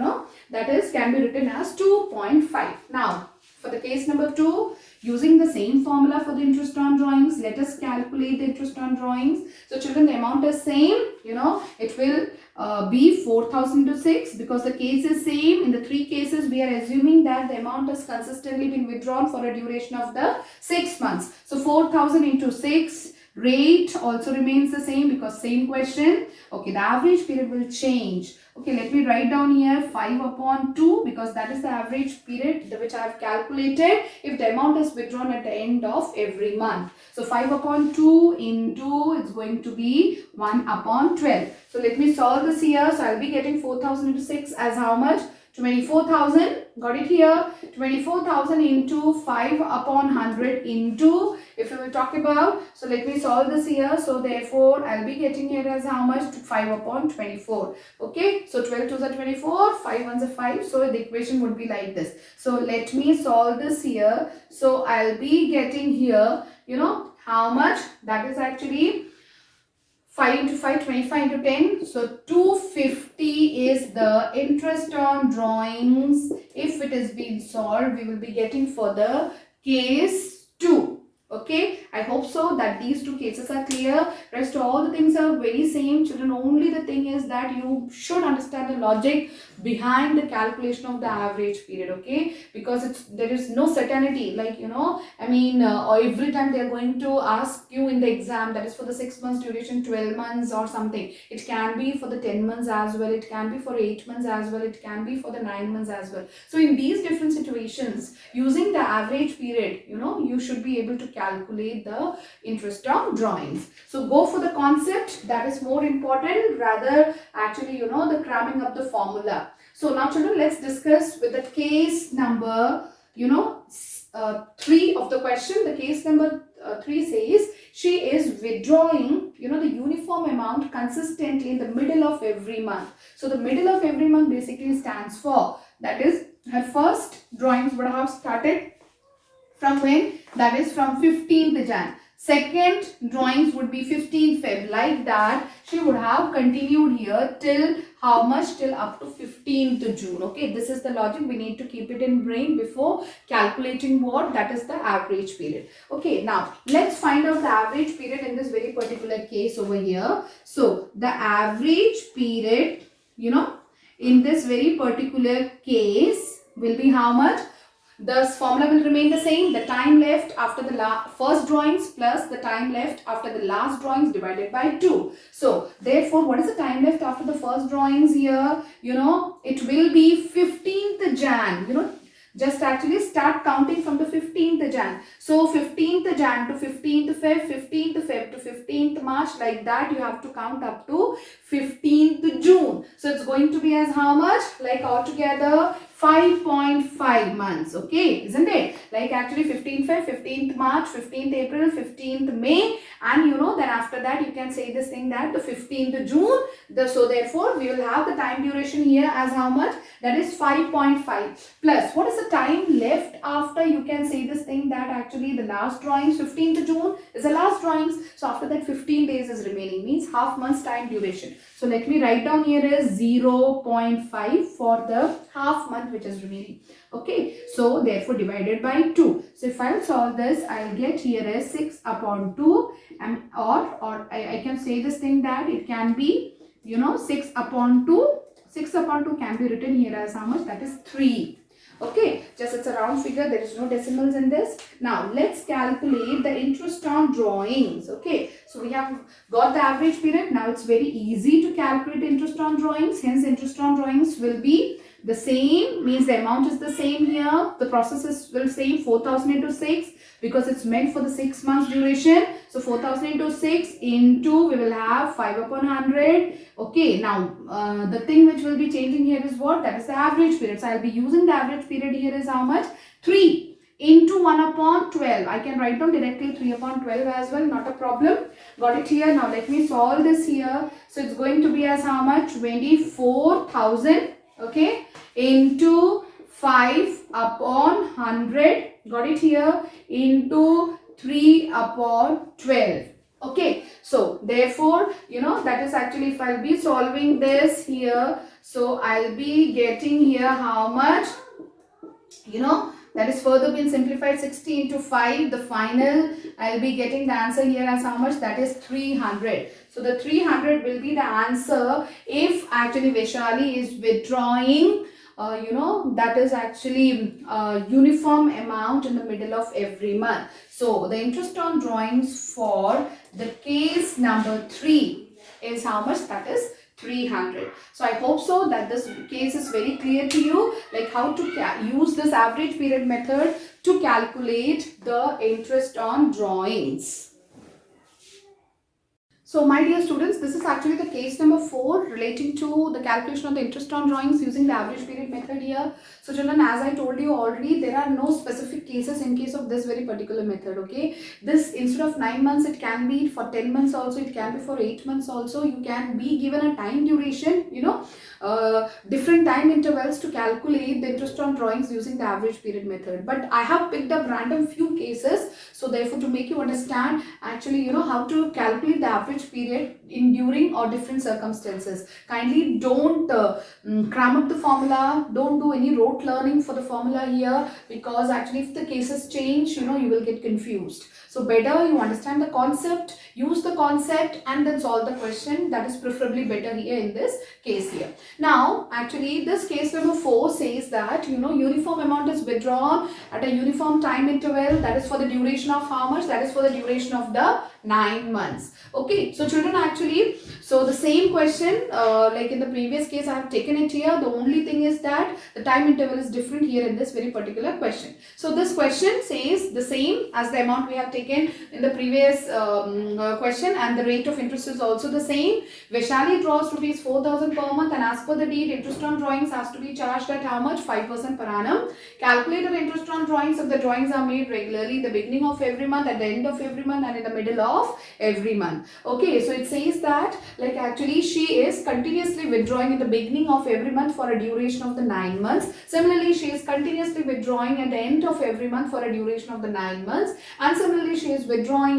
that is can be written as 2.5. Now, for the case number 2, using the same formula for the interest on drawings, let us calculate the interest on drawings. So children, the amount is same, it will be 4,000 to 6 because the case is same. In the 3 cases, we are assuming that the amount has consistently been withdrawn for a duration of the 6 months. So 4,000 into 6. Rate also remains the same because same question. Okay, the average period will change. Okay, let me write down here 5 upon 2 because that is the average period which I have calculated if the amount is withdrawn at the end of every month. So 5 upon 2 into it's going to be 1 upon 12. So let me solve this here. So I'll be getting 4,000 into 6 as how much? 24,000. Got it here? 24,000 into 5 upon 100 into, if we will talk about, so let me solve this here. So therefore, I'll be getting here as how much? 5 upon 24. Okay, so 12 to the 24, 5 ones are 5. So the equation would be like this. So let me solve this here. So I'll be getting here, you know, how much? That is actually 5 into 5, 25 into 10. So 250 is the interest on drawings. If it is being solved, we will be getting for the case 2. Okay, I hope so that these two cases are clear. Rest all the things are very same, children. Only the thing is that you should understand the logic behind the calculation of the average period. Okay, because there is no certainty, like, you know, I mean, or every time they are going to ask you in the exam that is for the 6 months duration, 12 months or something. It can be for the 10 months as well. It can be for 8 months as well. It can be for the 9 months as well. So in these different situations, using the average period, you know, you should be able to calculate the interest on drawings. So go for the concept, that is more important, rather actually, you know, the cramming up the formula. So now children, let's discuss with the case number, you know, 3 of the question. The case number 3 says she is withdrawing, you know, the uniform amount consistently in the middle of every month. So the middle of every month basically stands for, that is, her first drawings would have started from when? That is from 15th Jan. Second drawings would be 15th Feb. Like that, she would have continued here till how much? Till up to 15th June. Okay, this is the logic. We need to keep it in brain before calculating what? That is the average period. Okay, now let's find out the average period in this very particular case over here. So the average period, you know, in this very particular case will be how much? The formula will remain the same. The time left after the first drawings plus the time left after the last drawings divided by 2. So therefore, what is the time left after the first drawings here? You know, it will be 15th Jan. You know, just actually start counting from the 15th Jan. So 15th Jan to 15th Feb, 15th Feb to 15th March, like that you have to count up to 15th June. So it's going to be as how much? Like altogether 5.5 months. Okay, isn't it? Like actually 15th Feb, 15th March, 15th April, 15th May, and you know, then after that you can say this thing that the 15th June. So therefore we will have the time duration here as how much? That is 5.5 plus what is the time left after? You can say this thing that actually the last drawings, 15th June is the last drawings. So after that 15 days is remaining, means half month's time duration. So let me write down here is 0.5 for the half month which is remaining. Okay, so therefore divided by 2. So if I'll solve this, I'll get here as 6 upon 2, and or I can say this thing that it can be, you know, 6 upon 2. 6 upon 2 can be written here as how much? That is 3. Okay, just it's a round figure, there is no decimals in this. Now let's calculate the interest on drawings. Okay, so we have got the average period. Now it's very easy to calculate interest on drawings. Hence interest on drawings will be the same, means the amount is the same here. The process is will same, 4,000 into 6, because it's meant for the 6 months duration. So 4,000 into 6 into, we will have 5 upon 100. Okay, now the thing which will be changing here is what? That is the average period. So I'll be using the average period here is how much? 3 into 1 upon 12. I can write down directly 3 upon 12 as well, not a problem. Got it here. Now let me solve this here. So it's going to be as how much? 24,000. Okay, into 5 upon 100. Got it here. Into 3 upon 12. Okay, so therefore, you know, that is actually, if I'll be solving this here, so I'll be getting here how much? You know, that is further been simplified, 60 into 5. The final, I'll be getting the answer here as how much? That is 300. So the 300 will be the answer if actually Vaishali is withdrawing, you know, that is actually uniform amount in the middle of every month. So the interest on drawings for the case number 3 is how much? That is 300. So I hope so that this case is very clear to you, like how to use this average period method to calculate the interest on drawings. So my dear students, this is actually the case number 4 relating to the calculation of the interest on drawings using the average period method here. So children, as I told you already, there are no specific cases in case of this very particular method, okay. This, instead of 9 months, it can be for 10 months also, it can be for 8 months also. You can be given a time duration, different time intervals to calculate the interest on drawings using the average period method. But I have picked up random few cases, so therefore to make you understand actually how to calculate the average period in during or different circumstances. Kindly don't cram up the formula, don't do any rote learning for the formula here, because actually if the cases change, you will get confused. So better you understand the concept, use the concept, and then solve the question. That is preferably better here in this case here. Now actually this case number 4 says that uniform amount is withdrawn at a uniform time interval. That is for the duration of how much? That is for the duration of the 9 months. Okay, so children, actually, so the same question like in the previous case I have taken it here. The only thing is that the time interval is different here in this very particular question. So this question says the same as the amount we have taken in the previous question, and the rate of interest is also the same. Vaishali draws rupees 4,000 per month, and as per the deed, interest on drawings has to be charged at how much? 5% per annum. Calculate the interest on drawings if the drawings are made regularly, the beginning of every month, at the end of every month, and in the middle of every month. Okay, so it says that like actually she is continuously withdrawing in the beginning of every month for a duration of the 9 months. Similarly, she is continuously withdrawing at the end of every month for a duration of the 9 months. And similarly, she is withdrawing,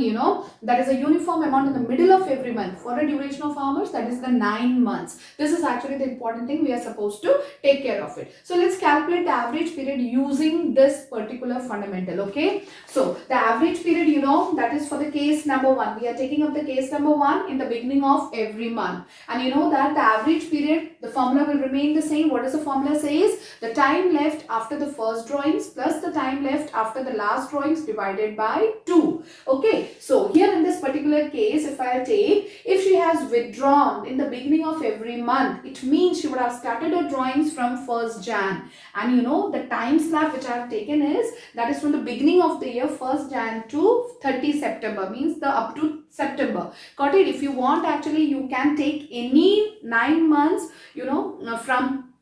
that is a uniform amount in the middle of every month for a duration of how much? That is the 9 months. This is actually the important thing we are supposed to take care of it. So let's calculate the average period using this particular fundamental, okay. So the average period, that is for the case number 1. We are taking up the case number 1 in the beginning of every month. And you know that the average period, the formula will remain the same. What does the formula says? The time left after the first drawings plus the time left after the last drawings divided by 2. Okay, so here in this particular case, if she has withdrawn in the beginning of every month, it means she would have started her drawings from 1st Jan. And the time slab which I have taken is, that is from the beginning of the year 1st Jan to 30 September, means the up to September. Got it? If you want, actually you can take any 9 months, from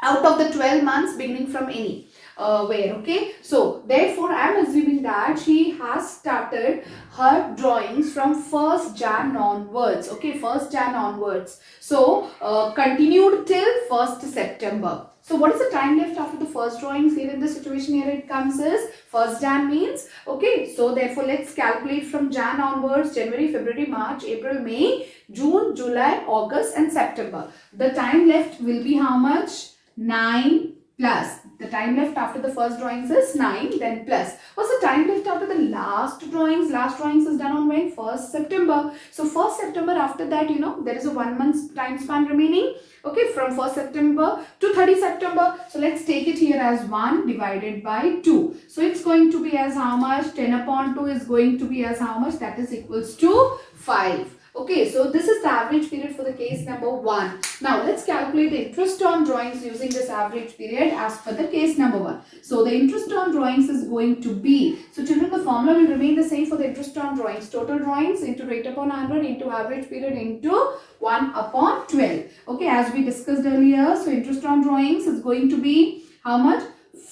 out of the 12 months beginning from any where, okay. So therefore I am assuming that she has started her drawings from 1st Jan onwards, okay, 1st Jan onwards. So continued till 1st September. So what is the time left after the first drawings? Here in this situation, here it comes is 1st Jan means, okay. So therefore let's calculate from Jan onwards: January, February, March, April, May, June, July, August and September. The time left will be how much? 9 plus. The time left after the first drawings is 9, then plus. What's the time left after the last drawings? Last drawings is done on when? 1st September. So 1st September, after that, there is a 1 month time span remaining. Okay, from 1st September to 30 September. So let's take it here as 1 divided by 2. So it's going to be as how much? 10 upon 2 is going to be as how much? That is equals to 5. Okay, so this is the average period for the case number 1. Now let's calculate the interest on drawings using this average period as per the case number 1. So the interest on drawings is going to be, so children, the formula will remain the same for the interest on drawings. Total drawings into rate upon 100 into average period into 1 upon 12. Okay, as we discussed earlier, so interest on drawings is going to be how much?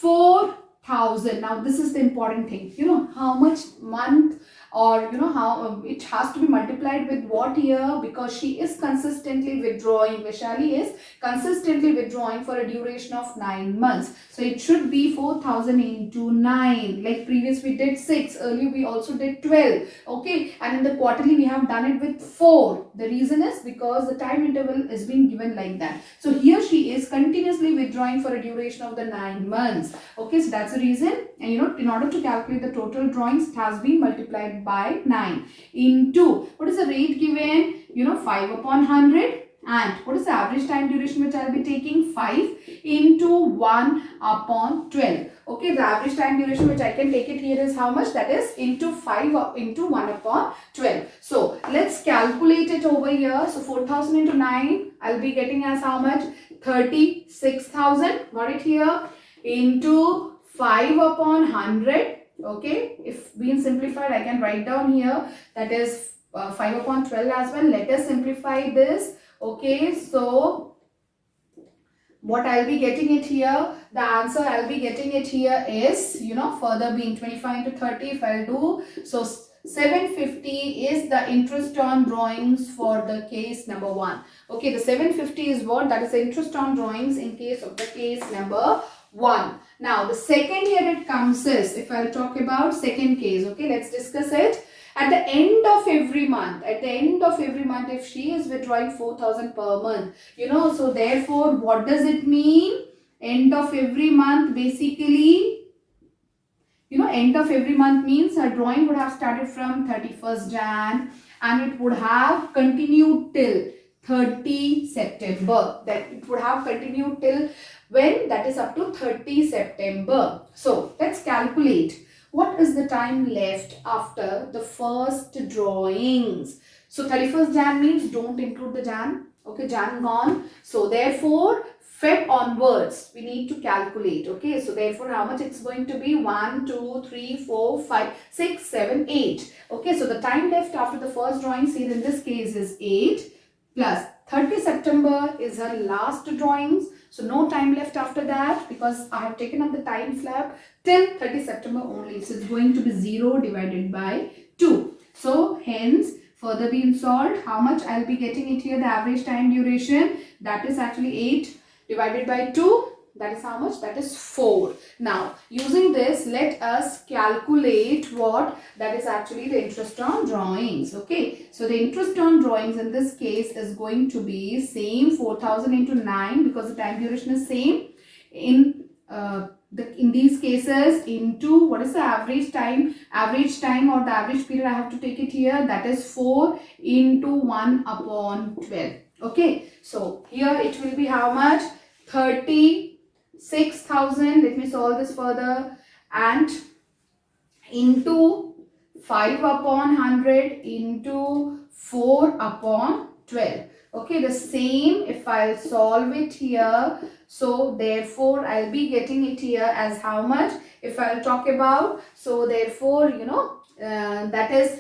4,000. Now this is the important thing, how much month, or how it has to be multiplied with what year, because she is consistently withdrawing. Vaishali is consistently withdrawing for a duration of 9 months. So it should be 4,000 into 9. Like previous we did 6, earlier we also did 12. Okay, and in the quarterly we have done it with 4. The reason is because the time interval is being given like that. So here she is continuously withdrawing for a duration of the 9 months. Okay, so that's the reason. And in order to calculate the total drawings, it has been multiplied by 9 into, what is the rate given? 5 upon 100. And what is the average time duration which I will be taking? 5 into 1 upon 12. Okay, the average time duration which I can take it here is how much? That is into 5 into 1 upon 12. So let's calculate it over here. So 4,000 into 9, I will be getting as how much? 36,000. Got it here? Into 5 upon 100. Okay, if being simplified, I can write down here, that is 5 upon 12 as well. Let us simplify this. Okay, so what I'll be getting it here, the answer I'll be getting it here is, further being 25 into 30 if I'll do. So 750 is the interest on drawings for the case number 1. Okay, the 750 is what? That is the interest on drawings in case of the case number 1. Now, the second here it comes is, if I'll talk about second case, okay, let's discuss it. At the end of every month, if she is withdrawing 4,000 per month, so therefore, what does it mean? End of every month, basically, end of every month means her drawing would have started from 31st Jan and it would have continued till 30 September. That it would have continued till when? That is up to 30 September. So, let's calculate. What is the time left after the first drawings? So 31st Jan means don't include the Jan. Okay, Jan gone. So therefore, Feb onwards, we need to calculate. Okay, so therefore, how much it's going to be? 1, 2, 3, 4, 5, 6, 7, 8. Okay, so the time left after the first drawings here in this case is 8 plus 30 September is her last drawings. So no time left after that because I have taken up the time slab till 30 September only. So it's going to be 0 divided by 2. So hence further being solved, how much I'll be getting it here, the average time duration, that is actually 8 divided by 2. That is how much? That is 4. Now, using this, let us calculate what? That is actually the interest on drawings. Okay. So, the interest on drawings in this case is going to be same 4,000 into 9 because the time duration is same. In these cases, into what is the average time? Average time or the average period I have to take it here. That is 4 into 1 upon 12. Okay. So, here it will be how much? 36,000, let me solve this further, and into 5 upon 100 into 4 upon 12. Okay, the same if I'll solve it here. So therefore, I'll be getting it here as how much? If I'll talk about, so therefore, that is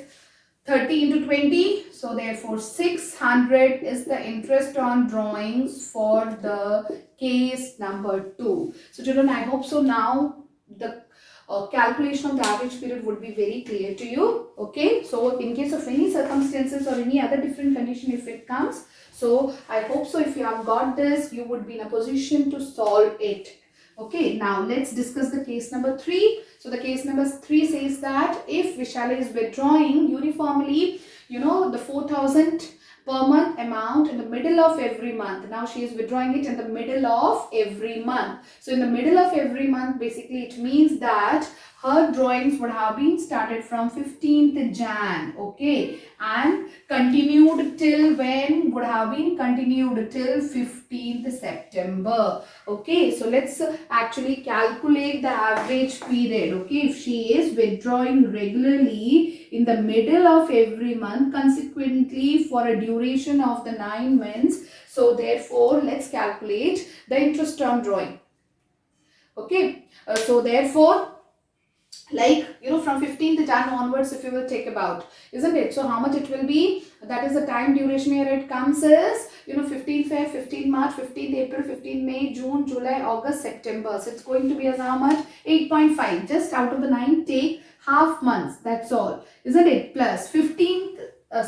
30 into 20. So therefore 600 is the interest on drawings for the case number 2. So children, I hope so now the calculation of the average period would be very clear to you. Okay. So in case of any circumstances or any other different condition if it comes. So I hope so if you have got this, you would be in a position to solve it. Okay, now let's discuss the case number 3. So the case number 3 says that if Vishala is withdrawing uniformly, the 4,000 per month amount in the middle of every month. Now she is withdrawing it in the middle of every month. So in the middle of every month, basically it means that her drawings would have been started from 15th Jan, okay, and continued till when? Would have been continued till 15th September, okay. So let's actually calculate the average period, okay. If she is withdrawing regularly in the middle of every month, consequently for a duration of the 9 months, so therefore let's calculate the interest on drawing, okay. So therefore, from 15th Jan onwards, if you will take about, isn't it? So how much it will be? That is the time duration here it comes is, 15th Feb, 15th March, 15th April, 15th May, June, July, August, September. So it's going to be as how much? 8.5. Just out of the 9, take half months. That's all. Isn't it? Plus 15th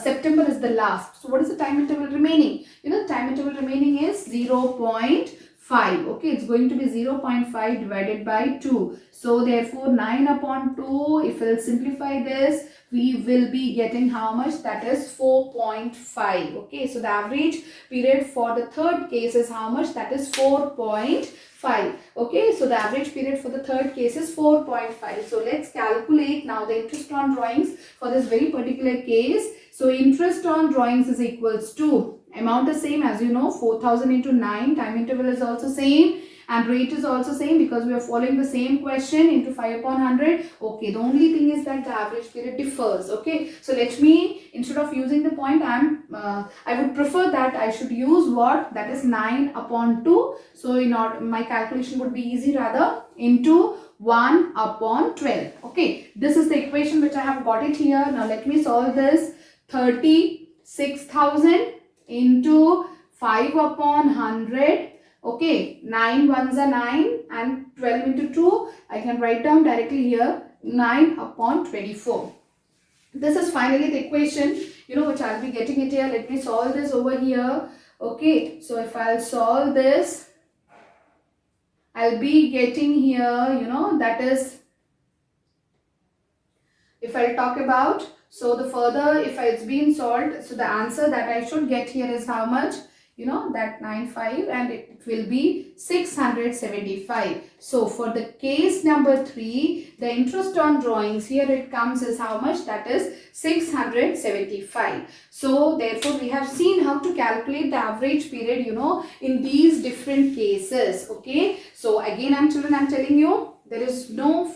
September is the last. So what is the time interval remaining? Time interval remaining is 0.5. Okay, it's going to be 0.5 divided by 2. So therefore 9 upon 2, if we'll simplify this, we will be getting how much? That is 4.5. Okay, so the average period for the third case is how much? That is 4.5. Okay, so the average period for the third case is 4.5. So let's calculate now the interest on drawings for this very particular case. So interest on drawings is equals to, amount is same as 4,000 into 9, time interval is also same and rate is also same because we are following the same question into 5 upon 100. Okay, the only thing is that the average period differs. Okay, so let me, instead of using the point, I would prefer that I should use what? That is 9 upon 2. So in order, my calculation would be easy rather into 1 upon 12. Okay, this is the equation which I have got it here. Now let me solve this. 36,000 into 5 upon 100. Okay, 9 ones are 9 and 12 into 2. I can write down directly here 9 upon 24. This is finally the equation, which I'll be getting it here. Let me solve this over here. Okay, so if I'll solve this, I'll be getting here, that is, if I'll talk about, so the further, if it's been solved, so the answer that I should get here is how much? That 95, and it will be 675. So for the case number 3, the interest on drawings, here it comes is how much? That is 675. So therefore we have seen how to calculate the average period, in these different cases. Okay. So again, I'm telling you, there is no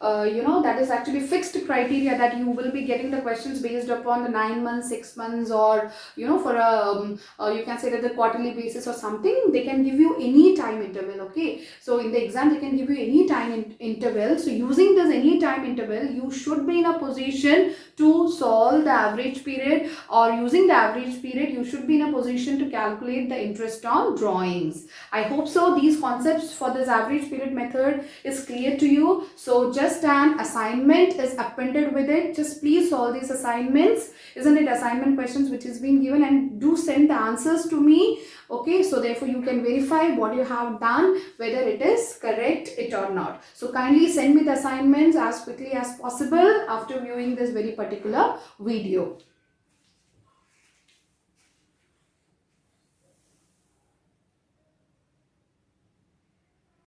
that is actually fixed criteria that you will be getting the questions based upon the 9 months, 6 months, or for a you can say that the quarterly basis or something. They can give you any time interval. Okay, so in the exam they can give you any time interval. So using this any time interval, you should be in a position to solve the average period, or using the average period you should be in a position to calculate the interest on drawings. I hope so these concepts for this average period method is clear to you. So just an assignment is appended with it. Just please solve these assignments, isn't it, assignment questions which is being given, and do send the answers to me. Okay, so therefore you can verify what you have done, whether it is correct it or not. So kindly send me the assignments as quickly as possible after viewing this very particular video.